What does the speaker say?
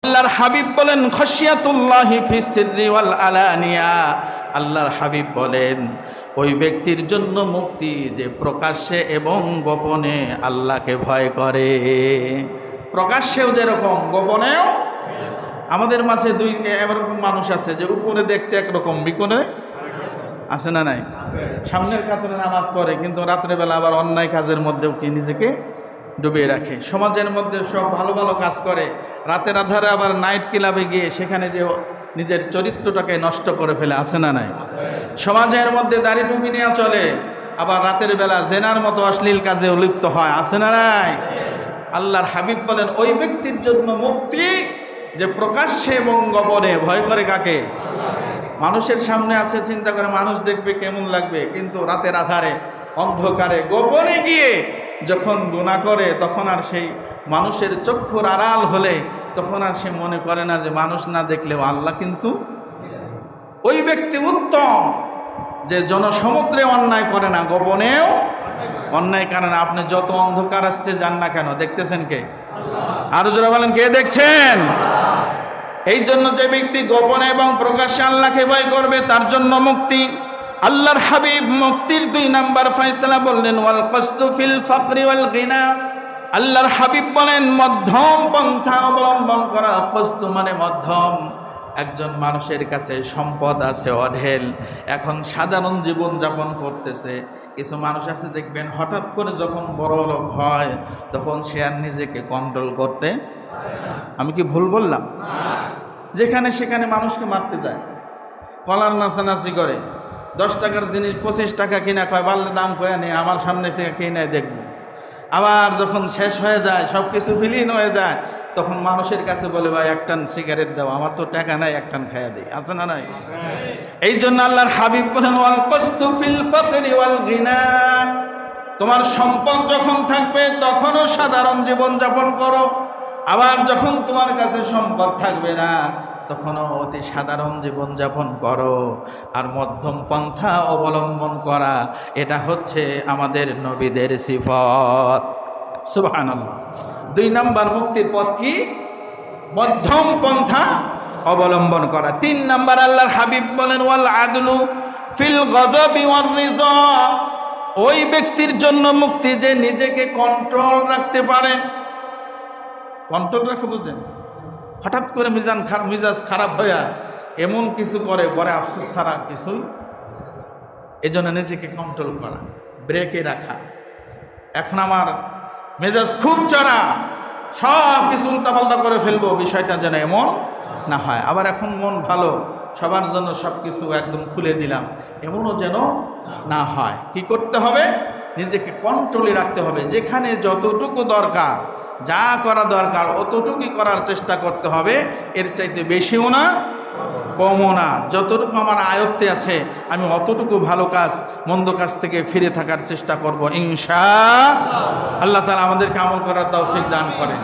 আল্লাহর হাবিব বলেন খাশিয়াতুল্লাহি ফিস সিররি ওয়াল আলানিয়া। আল্লাহর হাবিব বলেন ওই ব্যক্তির জন্য মুক্তি যে প্রকাশ্যে এবং গোপনে আল্লাহকে ভয় করে। প্রকাশ্যেও যেরকম গোপনেও। আমাদের মাঝে দুই এরকম মানুষ আছে যে উপরে দেখতে একরকম, ভিতরে আছে না নাই? সামনের কাতারে নামাজ পড়ে কিন্তু রাত্রেবেলা আবার অন্যায় কাজের মধ্যেও কি নিজেকে ডুবিয়ে রাখে। সমাজের মধ্যে সব ভালো ভালো কাজ করে, রাতের আধারে আবার নাইট ক্লাবে গিয়ে সেখানে যে নিজের চরিত্রটাকে নষ্ট করে ফেলে, আছে না নাই? সমাজের মধ্যে দাড়ি টুপি নিয়ে চলে, আবার রাতের বেলা জেনার মতো অশ্লীল কাজে লিপ্ত হয়, আছে না নাই? আল্লাহর হাবিব বলেন ওই ব্যক্তির জন্য মুক্তি যে প্রকাশ্যে এবং গোপনে ভয় করে কাকে? মানুষের সামনে আছে চিন্তা করে মানুষ দেখবে কেমন লাগবে, কিন্তু রাতের আধারে অন্ধকারে গোপনে গিয়ে যখন গুনাহ করে তখন আর সেই মানুষের চক্ষুর আড়াল হলে তখন আর সে মনে করে না যে মানুষ না দেখলেও আল্লাহ কিন্তু। ওই ব্যক্তি উত্তম যে জনসমুদ্রে অন্যায় করে না, গোপনেও অন্যায় করে না। আপনি যত অন্ধকার আসতে যান না কেন, দেখতেছেন কে? আরো জোরে বলেন, কে দেখছেন? এই জন্য যে ব্যক্তি গোপনে এবং প্রকাশ্যে আল্লাহকে ভয় করবে তার জন্য মুক্তি। আল্লাহর হাবিব মুক্তির 2 নাম্বার ফয়সালা বললেন ওয়াল কসদু ফিল ফাকরি ওয়াল গিনা। আল্লাহর হাবিব বলেন মধ্যম পন্থা অবলম্বন করা। কসদু মানে মধ্যম। একজন মানুষের কাছে সম্পদ আছে অঢেল, এখন সাধারণ জীবন যাপন করতেছে। কিছু মানুষ আছে দেখবেন হঠাৎ করে যখন বড় লোক হয় তখন সে আর নিজেকে কন্ট্রোল করতে। আমি কি ভুল বললাম? যেখানে সেখানে মানুষকে মারতে যায়, কলার নাচানাচি করে, 10 টাকার জিনিস 25 টাকা কিনা কয়, বাড়লে দাম কয়ে নেই, আমার সামনে থেকে কিনে দেখবো। আবার যখন শেষ হয়ে যায়, সব কিছু বিলীন হয়ে যায়, তখন মানুষের কাছে বলে ভাই 1 টান সিগারেট দাও, আমার তো টাকা নাই, 1 টান খাইয়া দিই, আছে না নাই? এই জন্য আল্লাহর হাবিব বলেন ওয়াল কসদু ফিল ফাকরি ওয়াল গিনা। তোমার সম্পদ যখন থাকবে তখনও সাধারণ জীবন যাপন করো, আবার যখন তোমার কাছে সম্পদ থাকবে না তখনও অতি সাধারণ জীবন যাপন করো। আর মধ্যম পন্থা অবলম্বন করা, এটা হচ্ছে আমাদের নবীদের সিফত। সুবহানাল্লাহ। 2 নাম্বার মুক্তির পথ কি? মধ্যম পন্থা অবলম্বন করা। 3 নাম্বার আল্লাহর হাবিব বলেন ওয়াল আদলু ফিল গযবি ওয়ার রিজা। ওই ব্যক্তির জন্য মুক্তি যে নিজেকে কন্ট্রোল রাখতে পারে। কন্ট্রোল রাখা বুঝেন? হঠাৎ করে মিজাজ খারাপ হয়ে এমন কিছু করে, পরে আফসোস ছাড়া কিছুই। এই জন্য নিজেকে কন্ট্রোল করা, ব্রেকে রাখা। এখন আমার মেজাজ খুব চড়া, সব কিছু উল্টাপাল্টা করে ফেলবো, বিষয়টা যেন এমন না হয়। আবার এখন মন ভালো, সবার জন্য সব কিছু একদম খুলে দিলাম, এমনও যেন না হয়। কি করতে হবে? নিজেকে কন্ট্রোলে রাখতে হবে। যেখানে যতটুকু দরকার, যা করা দরকার অতটুকুই করার চেষ্টা করতে হবে, এর চাইতে বেশিও না কমও না। যতটুকু আমার আয়ত্তে আছে আমি অতটুকু ভালো কাজ মন্দ কাজ থেকে ফিরে থাকার চেষ্টা করব ইনশাআল্লাহ। আল্লাহ তাআলা আমাদেরকে আমল করার তৌফিক দান করেন।